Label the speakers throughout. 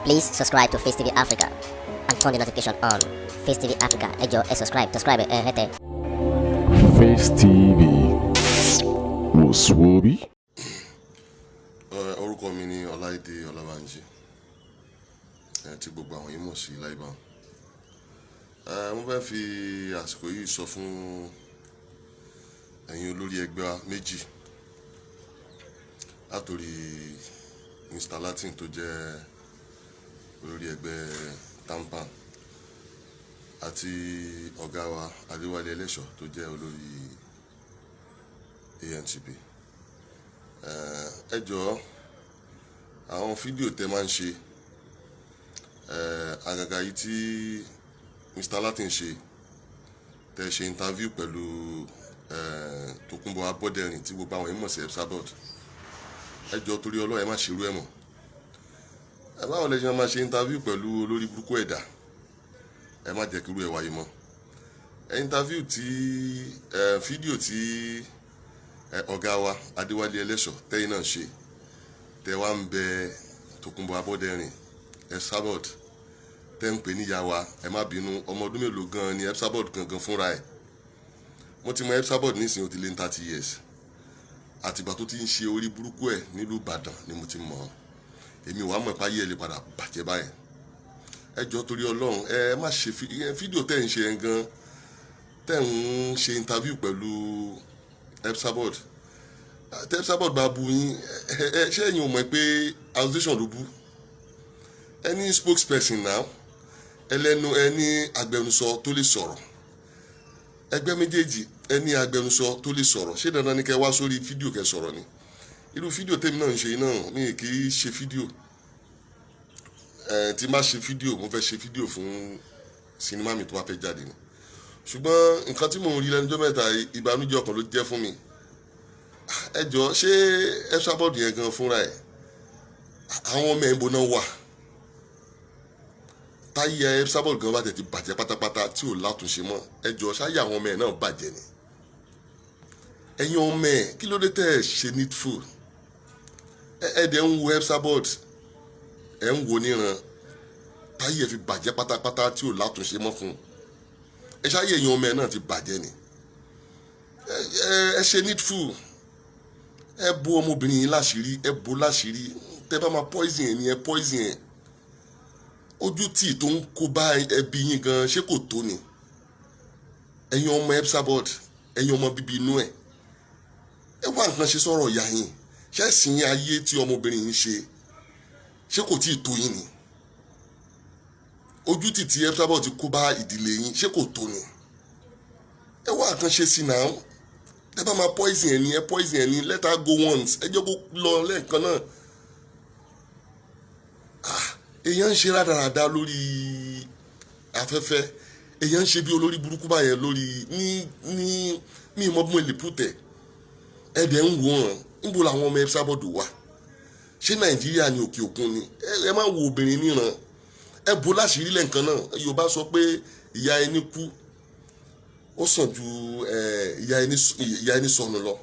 Speaker 1: Please subscribe to Face TV Africa and turn the notification on. Face TV Africa, ẹ jọ̀ọ́, subscribe, hete.
Speaker 2: Face TV was Swoby.
Speaker 3: Orúkọ mi ni Ọláìdé Ọlábánjí tí gbogbo àwọn yìí mọ̀ sí Láìbá. Mo fẹ́ fi àsìkò yìí sọ fún ẹ̀yin olórí ẹgbẹ́ méjì látòrí Mr. Latin tó jẹ́ olórí ẹgbẹ́ TAMPAN àti ọ̀gá wa Adéwálé Ẹlẹ́ṣọ̀ tó jẹ́ olórí ANTP. Ẹ jọ̀ọ́, àwọn fídíò tẹ́ máa ń ṣe àgàgà yìí tí Mr. Latin ṣe tẹ́ ṣe interview pẹ̀lú Tókunbọ̀ Abọ́dẹ̀rìn tí gbogbo àwọn èèyàn mọ̀ sí Epsabod. Ẹ jọ̀ọ́ torí Ọlọ́run ẹ má ṣerú ẹ̀ mọ́. Báwo lẹ ṣe máa ṣe interview pẹ̀lú olórí burúkú ẹ̀dá? Ẹ má jẹ́ kí irú ẹ̀ wáyé mọ́. Interview tí fídíò tí ọ̀gá wa Adéwálé Ẹlẹ́ṣọ̀ tẹ́yìn náà ṣe tẹ́ wá ń bẹ Tókunbọ̀ Abọ́dẹ̀rìn Epsabod tẹ́ ń pè níyà wa, ẹ má bínú, ọmọ ọdún mélòó gan ni Epsabod gangan fúnra ẹ̀. Mo ti mọ Epsabod nísìnyí ó ti lé ní 30 years. Àtìgbà tó ti ń ṣe orí burúkú ẹ̀ nílùú Ìbàdàn ni mo ti mọ̀ ọ́. Èmi wàá mọ̀ páyé ẹ̀ lè padà bàjẹ́ báyẹn. Ẹ jọ̀ọ́ torí Ọlọ́run ẹ má ṣe fídíò tẹ́ ń ṣe ẹ̀ gan, tẹ́ ń ṣe interview pẹ̀lú Epsabod. Tẹ́ Epsabod bá bu yín, ṣé ẹ̀yin ò mọ̀ pé accusation ló bú? Ẹni spokesperson náà, ẹlẹ́nu ẹni agbẹnusọ tó lè sọ̀rọ̀. Ẹgbẹ́ méjèèjì ẹni agbẹnusọ tó lè sọ̀rọ̀. Ṣé dandan ni kẹ́ wá sórí fídíò kẹ́ sọ̀rọ̀ ni? Irú fídíò tèmi náà ń ṣe náà mi kì í ṣe fídíò. Tí má ṣe fídíò, mo fẹ́ ṣe fídíò fún sinimá mi tó wá fẹ́ jáde ni. Ṣùgbọ́n nǹkan tí mò ń rí lẹ́nu ọjọ́ mẹ́ta ìbànújẹ́ ọkàn ló jẹ́ fún mi. Ẹ jọ̀ọ́, ṣé Epsabod yẹn gan fúnra ẹ̀ àwọn ọmọ ẹ̀ ń bo náà wà? Táyé Epsabod gan bá tẹ̀ ti bàjẹ́ pátápátá tí ò látúnṣe mọ́, ẹ jọ̀ọ́, ṣáyé àwọn ọmọ ẹ̀ náà bàjẹ́ ni? Ẹ̀yin ọmọ ẹ̀ kí ló dé tẹ́ ẹ̀ ṣe needful? Ẹ dẹ̀ ń wo Epsabod, ẹ̀ ń wo níran táyé fi bàjẹ́ pátápátá tí ò látúnṣe mọ́ fún un. Ẹ ṣáyé ẹ̀yin ọmọ ẹ̀ náà ti bàjẹ́ ni? Ẹ ṣe needful. Ẹ bo ọmọbìnrin yìí láṣìírí, ẹ bo láṣìírí. Tẹ́ bá máa poison ẹ̀ ni ẹ poison ẹ̀. Ojú tí tó ń kó bá ẹbí yín gan ṣé kò tó ni? Ẹ̀yin ọmọ Epsabod, ẹ̀yin ọmọ bíbí inú ẹ̀, ẹ wá nǹkan ṣe sọ̀rọ̀ ìyá yín. Ṣé ẹ̀sìn yín ayé tí ọmọbìnrin yìí ṣé kò tí ì tó yín ni? Ojú tí Epsabod ti kó bá ìdílé yín ṣé kò tó ni? Ẹ wá nǹkan ṣe sí náà. Tẹ́ bá máa poison ẹ̀ ni ẹ poison ẹ̀ ni, let her go once. Ẹ jẹ́ kó lọ lẹ́ẹ̀kan náà. Èèyàn ń ṣe rádaràda lórí afẹ́fẹ́, èèyàn ń ṣe bí olórí burúkú báyẹn lórí ní ìmọ̀ bí mo lè pùtẹ̀. Ẹ̀dẹ̀ ń wò hàn níbo làwọn ọmọ Epsabod wà? Ṣé Nàìjíríà ni òkè òkun ni? Ẹ má wo obìnrin níran, ẹ bò láṣìírí lẹ́ǹkan náà. Yorùbá sọ pé ìyá ẹni kú ó sàn ju ìyá ẹni sọnù lọ.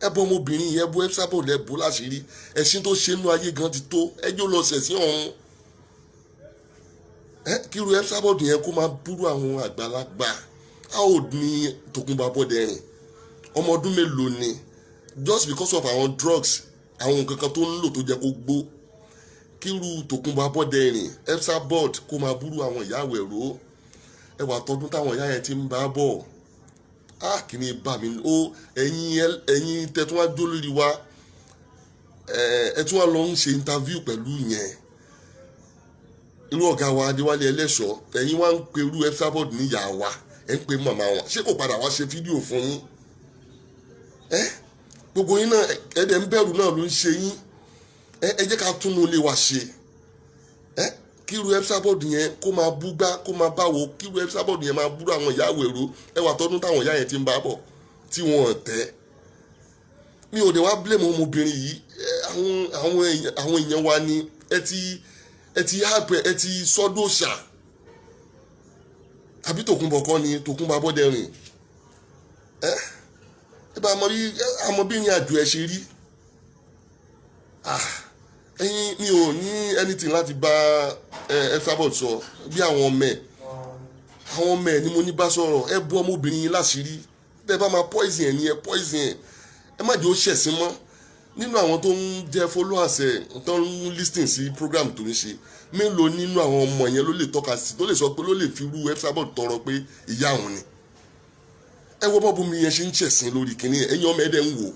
Speaker 3: Ẹ bò ọmọbìnrin yẹn, ẹ bò Epsabod, ẹ bò láṣìírí. Ẹ̀sìn tó ṣe nú ayé gan ti tó, ẹjọ́ lọ sẹ̀sìn ọ̀hún. Kíru Epsabod yẹn kó máa búrú àwọn àgbàlagbà. How old ni Tókunbọ̀ Abọ́dẹ̀rìn? Ọmọ ọdún mélòó ni? Just because of àwọn drugs, àwọn nǹkan kan tó ń lò tó jẹ́ kó gbó. Kíru Tókunbọ̀ Abọ́dẹ̀rìn Epsabod kó máa búrú àwọn ìyá àwẹ̀rọ. Ẹ wà tọdún táwọn ìyá yẹn ti ń bá bọ̀. Kí ni bá mi ó ẹ̀yin tẹ́ tún wá jó lórí wa. Ẹ tún wá lọ ń ṣe interview pẹ̀lú yẹn. Irú ọ̀gá wa Adéwálé Ẹlẹ́ṣọ̀, ẹ̀yin wá ń pe irú Epsabod níyà wa, ẹ̀ ń pe màmá wọn. Ṣé kò padà wá ṣe fídíò fún yín? Gbogbo yín náà ẹ̀dẹ̀ ń bẹ̀rù náà ló ń ṣe yín. Ẹ jẹ́ ká túnú ilé wa ṣe. Kí irú Epsabod yẹn kó máa bú gbá kó máa báwo, kí irú Epsabod yẹn máa búrú àwọn ìyá àwẹ̀rọ. Ẹ wà tọdún táwọn ìyá yẹn ti ń bá bọ̀ tí wọ́n tẹ́. Mi ò dé wá blame ọmọbìnrin yìí. Àwọn èèyàn wa ni ẹ ti hápẹ, ẹ ti sọdọ̀ṣà. Àbí Tókunbọ̀ kọ́ ni Tókunbọ̀ Abọ́dẹ̀rìn? Ẹ bá mọ bí ní àjò ẹ ṣe rí. ẹ̀yin mi ò ní anything láti bá Esabod sọ bí àwọn ọmọ ẹ̀ ni mo ní bá sọ̀rọ̀ ẹ bú ọmọbìnrin yín láṣìírí bẹ́ẹ̀ bá máa poison ẹ̀ ní ẹ poison ẹ má jẹ́ ó ṣẹ̀sín mọ́ nínú àwọn tó ń jẹ́ followers ẹ̀ tó ń listen sí program tó ń ṣe mélòó nínú àwọn ọmọ yẹn ló lè tọ́ka sí tó lè sọ pé ló lè fi irú Esabod tọrọ pé ìyá òun ni ẹ wo bọ́ọ̀bù mi yẹn ṣe ń ṣẹ̀sín lórí kìnìún ẹ̀yin ọmọ ẹ̀dẹ̀ ń wò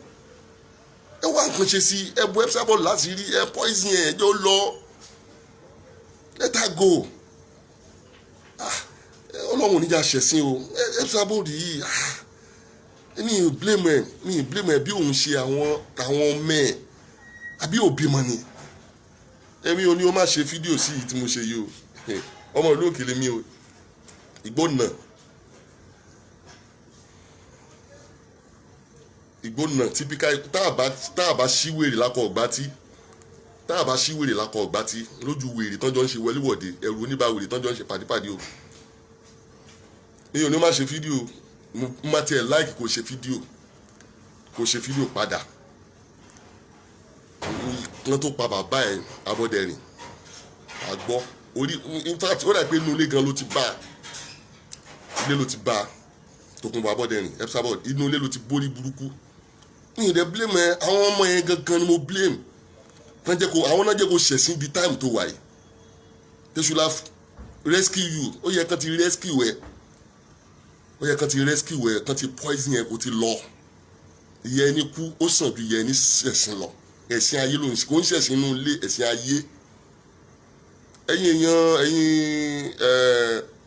Speaker 3: ẹ wá nǹkan ṣe sí ẹ bú Esabod láṣìírí ẹ poison ẹ̀ ẹjọ́ lọ let her go ọlọ́run oníjà ṣẹ̀sín o Esabod yìí mi ì blame ẹ bí òun ṣe àwọn ọmọ ẹ àbí òbí mọ ni èmi ò ní o má ṣe fídíò sí yìí tí mo ṣe yìí o ọmọ ìlú òkèlè mi o ìgbónà típíkà tá a bá ṣí wèrè lákọ̀ ọ̀gbá tí lójú wèrè tọ́jọ́ ń ṣe wọléwọ̀de ẹ̀rù oníbà wèrè tọ́jọ́ ń ṣe pàdípàdé o mi ò ní má ṣe fídíò mo má tiẹ̀ láìkì kò ṣe fídíò padà kan tó pa bàbá ẹ̀ Abọ́dẹrìn àgbọ́ orí in fact ó dà pé inú ilé gan ló ti bá Tókunbọ̀ Abọ́dẹrìn Esabod inú ilé ló ti borí burúkú ní ìdẹ blame ẹ àwọn ọmọ yẹn gangan ni mo blame àwọn náà jẹ́ kó ṣẹ̀sìn di time tó wà yìí they should have rescue you ó yẹ kán ti rescue ẹ kán ti poison ẹ kó ti lọ ìyẹn ẹni kú ó sàn ju ìyẹn ẹni ṣẹ̀sìn lọ ẹ̀sìn ayé ló ń ṣe kó ń ṣẹ̀sìn inú ilé ẹ̀sìn ayé ẹ̀yin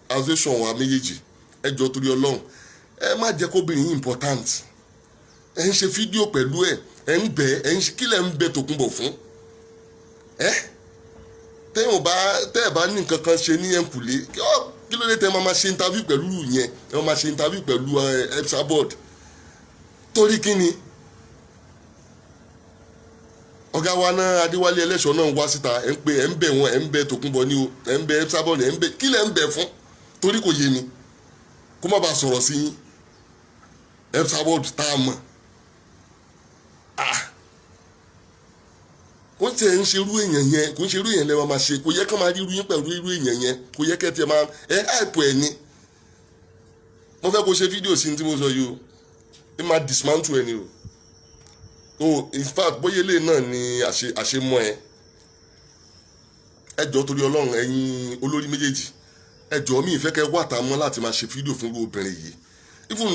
Speaker 3: association wa méjèèjì ẹ jọ̀ọ́ torí Ọlọ́run ẹ má jẹ́ kóbìnrin yìí important ẹ ń ṣe fídíò pẹ̀lú ẹ ń bẹ ẹ ń ṣe kílẹ̀ ń bẹ Tókunbọ̀ fún tẹ́ ẹ bá ní nǹkan kan ṣe ní ẹ̀ǹkùlé kí ló dé tẹ́ ẹ máa ṣe interview pẹ̀lú yẹn ẹ máa ṣe interview pẹ̀lú Esabod torí kí ni ọ̀gá wa náà Adéwálé Ẹlẹ́ṣọ̀ náà wá síta ẹ ń bẹ wọn ẹ ń bẹ Tókunbọ̀ ní o ẹ ń bẹ Esabod ẹ ń bẹ kílẹ̀ ń bẹ fún torí kò yé mi kó má bàa sọ̀rọ̀ sí yín Esabod tá a mọ̀ kò ń tẹ̀ ń ṣe irú èèyàn yẹn kò ń ṣe irú èèyàn lẹ́wọ̀n máa ṣe kò yẹ ká máa rí irú yín pẹ̀lú irú èèyàn yẹn kò yẹ kẹ́ tiẹ̀ máa àìpọ̀ ẹ̀ ni mo fẹ́ kó ṣe fídíò sí ní tí mo sọ yìí o ẹ máa dismantle ẹ ni o in fact bóyá ilé náà ni àṣemọ́ ẹ jọ̀ọ́ torí Ọlọ́run ẹ̀yin olórí méjèèjì ẹ jọ̀ọ́ mi ìfẹ́ kẹ́ wà tá a mọ́ láti máa ṣe fídíò fún obìnrin yìí even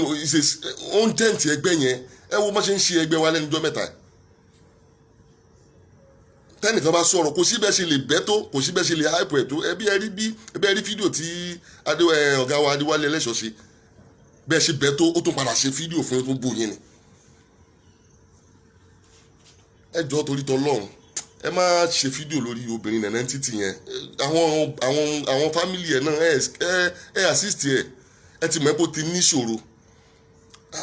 Speaker 3: ó ń dẹ́ǹtì ẹgbẹ́ yẹn ẹ wo bá ṣe ń ṣe ẹgbẹ́ wa lẹ́nujọ́ mẹ́ta tẹ́nìkan bá sọ̀rọ̀ kò síbẹ̀ ṣe lè bẹ́ tó kò síbẹ̀ ṣe lè hype ẹ̀ tó ẹbí ẹ rí fídíò tí ọ̀gá wa Adéwálé Ẹlẹ́ṣọ̀ ṣe bẹ́ẹ̀ ṣe bẹ́ tó ó tún padà ṣe fídíò fún tó bò yín ni ẹ jọ̀ọ́ torí t'Ọlọ́run ẹ má ṣe fídíò lórí obìnrin nẹ̀nẹ́ títì yẹn àwọn fámìlì ẹ̀ náà ẹ assist ẹ ti mọ̀ ẹ́ kó ti níṣòro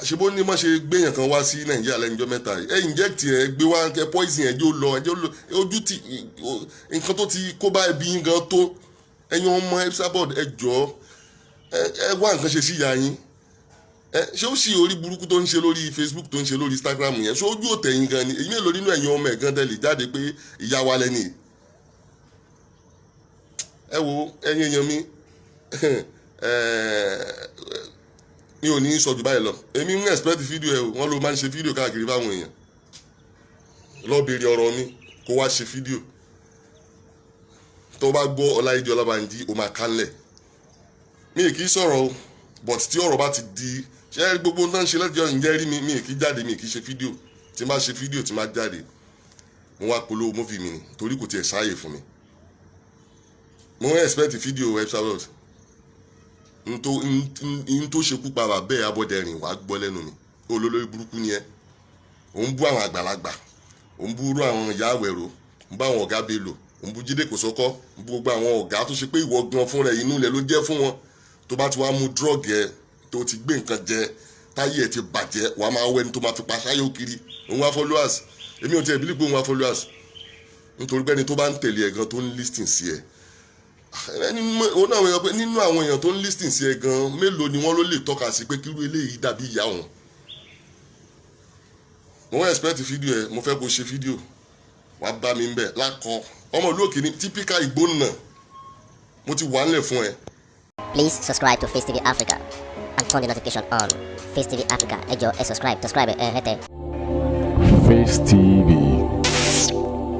Speaker 3: ṣe bó ní má ṣe gbéyàn kan wá sí Nàìjíríà lẹ́nujọ́ mẹ́ta yìí ẹ inject ẹ gbé wá ẹ poison ẹjọ́ lọ ojú tí nǹkan tó ti kó bá ẹbí yín gan tó ẹ̀yin ọmọ Esabod ẹ jọ̀ọ́ ẹ wá nǹkan ṣe sí ìyá yín ṣé ó sì orí burúkú tó ń ṣe lórí Facebook tó ń ṣe lórí Instagram yẹn ṣé ojú òtẹ̀ yín gan ni èyí mélòó nínú ẹ̀yin ọmọ ẹ̀ gan tẹ́lẹ̀ jáde pé ìyá wa lẹ́ni ẹ wo ẹ̀yin èèyàn mi mi ò ní sọ jù báyìí lọ èmi ń expect fídíò ẹ wọn ló máa ń ṣe fídíò káàkiri báwọn èèyàn lọ béèrè ọ̀rọ̀ mi kó wá ṣe fídíò tó bá gbọ́ Ọláìdé Ọlábànjí ó máa kánlẹ̀ mi kì í sọ̀rọ̀ o but tí ọ̀rọ̀ bá ti di ṣé gbogbo náà ń ṣe lẹ́jọ́ ǹjẹ́ rí mi kì í jáde mi kì í ṣe fídíò tí n bá ṣe fídíò tí n bá jáde mo wá polówó mófì mi ni torí kò tiẹ̀ sáàyè fún mi mo ń expect fídíò Esabod n tó ṣekú pa bàbá ẹ̀ Abọ́dẹrìn wàá gbọ́ lẹ́nu mi olólórí burúkú ni ẹ òun bú àwọn àgbàlagbà òun bú rú àwọn ìyá àwẹ̀rò òun bú àwọn ọ̀gá Bello òun bú Jídé Kòsọ́kọ́ òun bú gbogbo àwọn ọ̀gá tó ṣe pé ìwọ gan fún rẹ inú ilẹ̀ ló jẹ́ fún wọn tó bá ti wá mú drug ẹ tó ti gbé nǹkan jẹ táyé ẹ ti bàjẹ́ wàá máa wẹ́ni tó máa fi pa ṣáyé òkiri òun wá followers èmi ò tiẹ̀ bílí pé òun wá followers nítorí pé ẹni tó bá ń tẹ̀lé ẹ gan tó ń listing sí ẹ nínú àwọn èèyàn tó ń listing sí ẹ gan mélòó ni wọ́n ló lè tọ́ka sí pé kírú eléyìí dàbí ìyá wọn mo wọ́n expect fídíò ẹ mo fẹ́ kó ṣe fídíò wàá bá mi ń bẹ̀ lákọ ọmọ ìlú òkè ní típíkà Ìgbónà mo ti wà nílẹ̀ fún ẹ.
Speaker 1: Please subscribe to Face TV Africa and turn the notification on. Face TV Africa, ẹ jọ̀ọ́ ẹ subscribe hẹ́tẹ̀.
Speaker 2: Face TV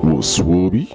Speaker 2: was Swoby.